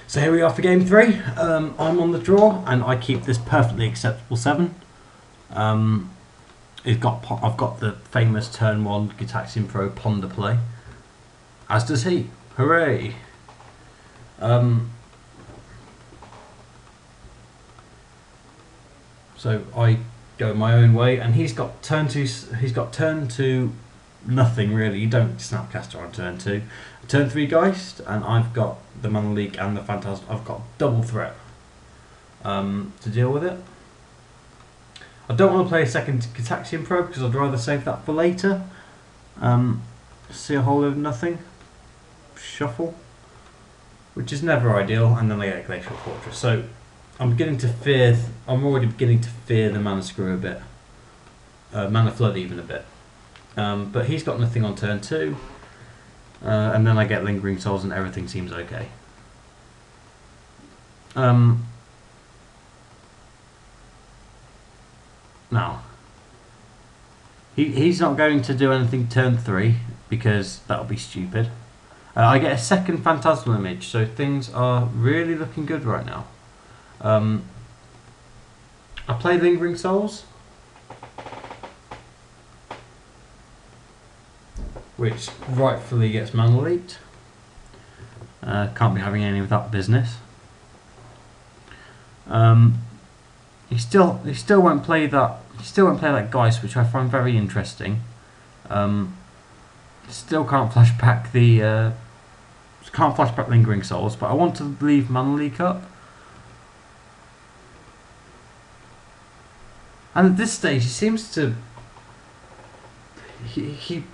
So here we are for game 3. I'm on the draw and I keep this perfectly acceptable 7. I've got the famous turn 1 Gitaxian Pro Ponder play, as does he. Hooray! So I go my own way, and he's got turn 2. He's got turn 2 nothing really. You don't Snapcaster on turn 2. Turn 3 Geist, and I've got the Mana Leak and the Phantasm. I've got double threat to deal with it. I don't want to play a second Gitaxian Pro because I'd rather save that for later. See a whole load of nothing. Shuffle, which is never ideal, and then I get Glacial Fortress. So I'm beginning to fear. I'm already beginning to fear the Mana Screw a bit, Mana Flood even a bit. But he's got nothing on turn 2, and then I get Lingering Souls, and everything seems okay. Now, he's not going to do anything turn 3 because that'll be stupid. I get a second Phantasmal Image, so things are really looking good right now. I play Lingering Souls, which rightfully gets Mana Leaked. Can't be having any of that business. He still won't play that. He still won't play that Geist, which I find very interesting. Still can't flashback the. Can't flashback Lingering Souls, but I want to leave Mana Leak up. And at this stage, he seems to.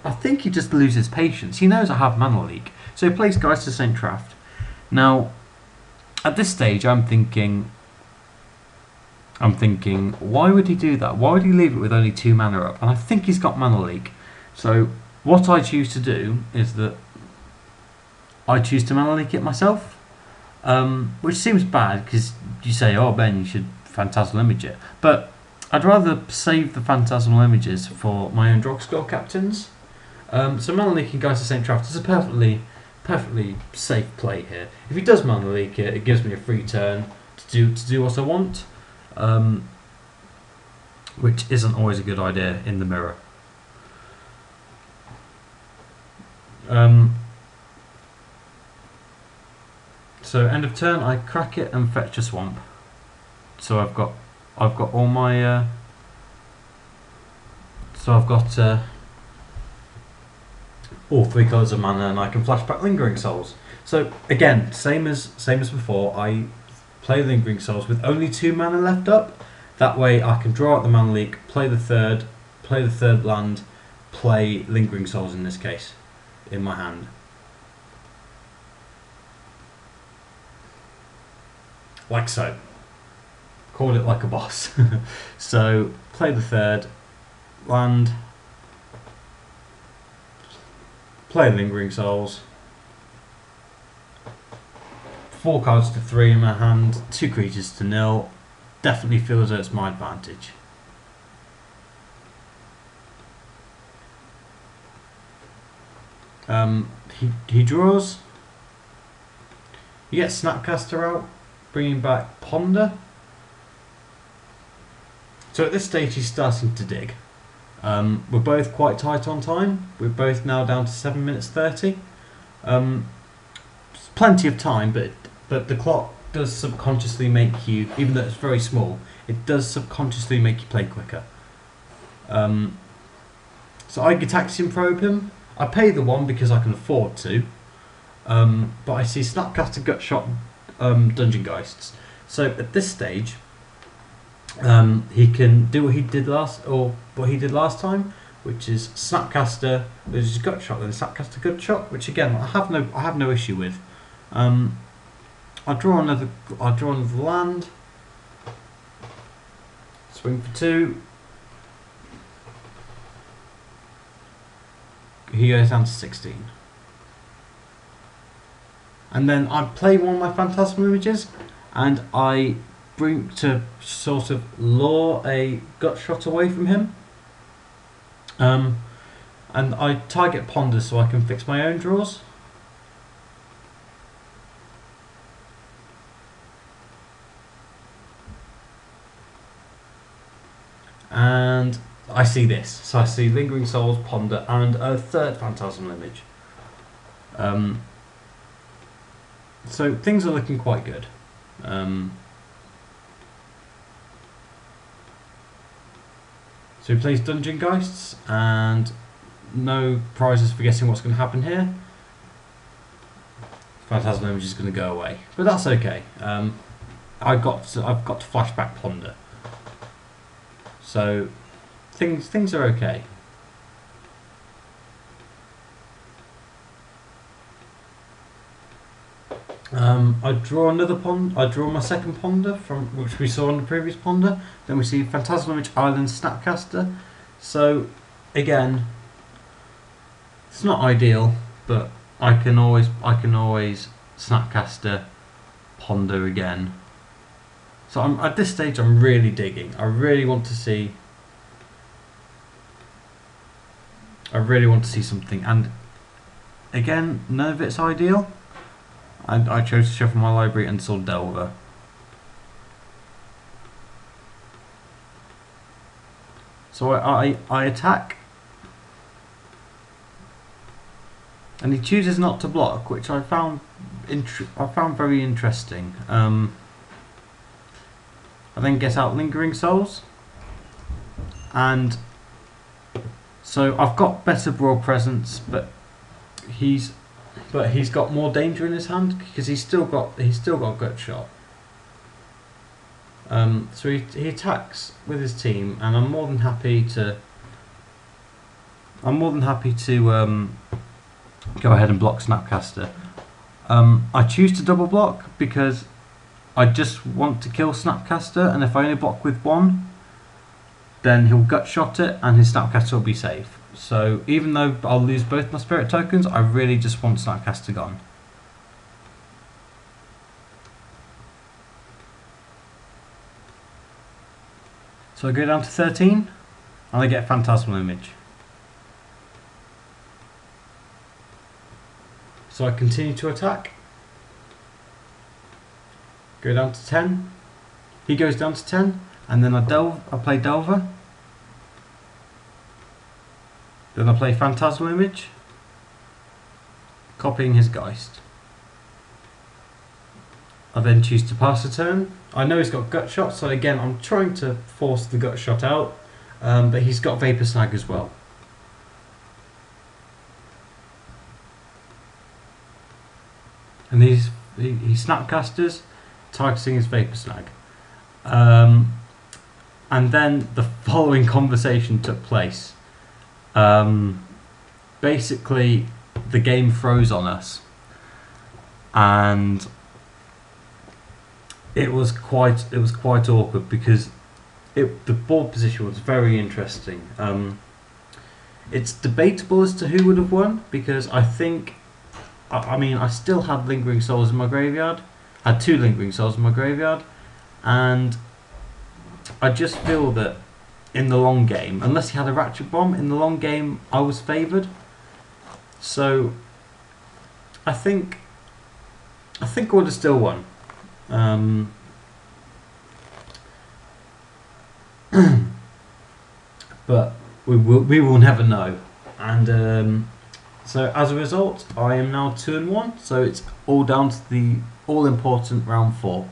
I think he just loses patience. He knows I have Mana Leak, so he plays Geist to Saint Traft. Now, at this stage, I'm thinking, why would he do that? Why would he leave it with only 2 mana up? And I think he's got Mana Leak. So what I choose to do is that I choose to Mana Leak it myself, which seems bad because you say, oh Ben, you should Phantasmal Image it. But I'd rather save the Phantasmal Images for my own Drogskol captains. So Mana Leaking Geist to Saint Traft is a perfectly safe play here. If he does Mana Leak it, it gives me a free turn to do what I want. Which isn't always a good idea in the mirror. So end of turn, I crack it and fetch a swamp. So I've got all my. So I've got all 3 colours of mana, and I can flashback Lingering Souls. So again, same as before, I play Lingering Souls with only 2 mana left up. That way I can draw out the Mana Leak, play the third land, play Lingering Souls in this case, in my hand. Like so. Call it like a boss. So play the third land, play Lingering Souls. 4 cards to 3 in my hand, 2 creatures to 0. Definitely feel as though it's my advantage. He draws. You get Snapcaster out, bringing back Ponder. So at this stage he's starting to dig. We're both quite tight on time. We're both now down to 7 minutes 30. Plenty of time, but the clock does subconsciously make you, even though it's very small, it does subconsciously make you play quicker. So I Gitaxian Probe him. I pay the 1 because I can afford to, but I see Snapcaster, Gutshot, Dungeon Geists. So at this stage, he can do what he did last time, which is Snapcaster, which is Gutshot, then Snapcaster Gutshot, which again I have no issue with. I draw another land. Swing for 2. He goes down to 16. And then I play one of my Phantasmal Images, and I bring to sort of lure a Gutshot away from him. And I target Ponder so I can fix my own draws. and I see this. So I see Lingering Souls, Ponder, and a third Phantasmal Image. So things are looking quite good. So he plays Dungeon Geists, and no prizes for guessing what's going to happen here. Phantasmal Image is going to go away, but that's okay. I've got to flashback Ponder, so things are okay. I draw another pond. I draw my second Ponder from which we saw on the previous Ponder. Then we see Phantasmal Image Island Snapcaster. So again, it's not ideal, but I can always Snapcaster Ponder again. So at this stage I'm really digging. I really want to see something, and again, none of it's ideal. I chose to shuffle my library and saw Delver. So I attack, and he chooses not to block, which I found very interesting. I then get out Lingering Souls, and so I've got better Brawl Presence, but he's got more danger in his hand because he's still got Gut Shot. So he attacks with his team, and I'm more than happy to go ahead and block Snapcaster. I choose to double block because I just want to kill Snapcaster, and if I only block with one, then he'll Gut Shot it and his Snapcaster will be safe. So even though I'll lose both my Spirit tokens, I really just want Snapcaster gone. So I go down to 13 and I get Phantasmal Image. So I continue to attack. Go down to 10. He goes down to 10, and then I play Delver. Then I play Phantasmal Image, copying his Geist. I then choose to pass a turn. I know he's got Gut Shot, so again I'm trying to force the Gut Shot out, but he's got Vapor Snag as well. And he Snapcasters, targeting his Vapor Snag. And then the following conversation took place. Basically, the game froze on us, and it was quite awkward because the board position was very interesting. It's debatable as to who would have won because I think, I mean, I still had Lingering Souls in my graveyard. I had 2 Lingering Souls in my graveyard, and I just feel that in the long game, unless he had a Ratchet Bomb, in the long game I was favoured. So I think I would have still won. But we will never know. And so as a result, I am now 2-1. So it's all down to the all important round 4.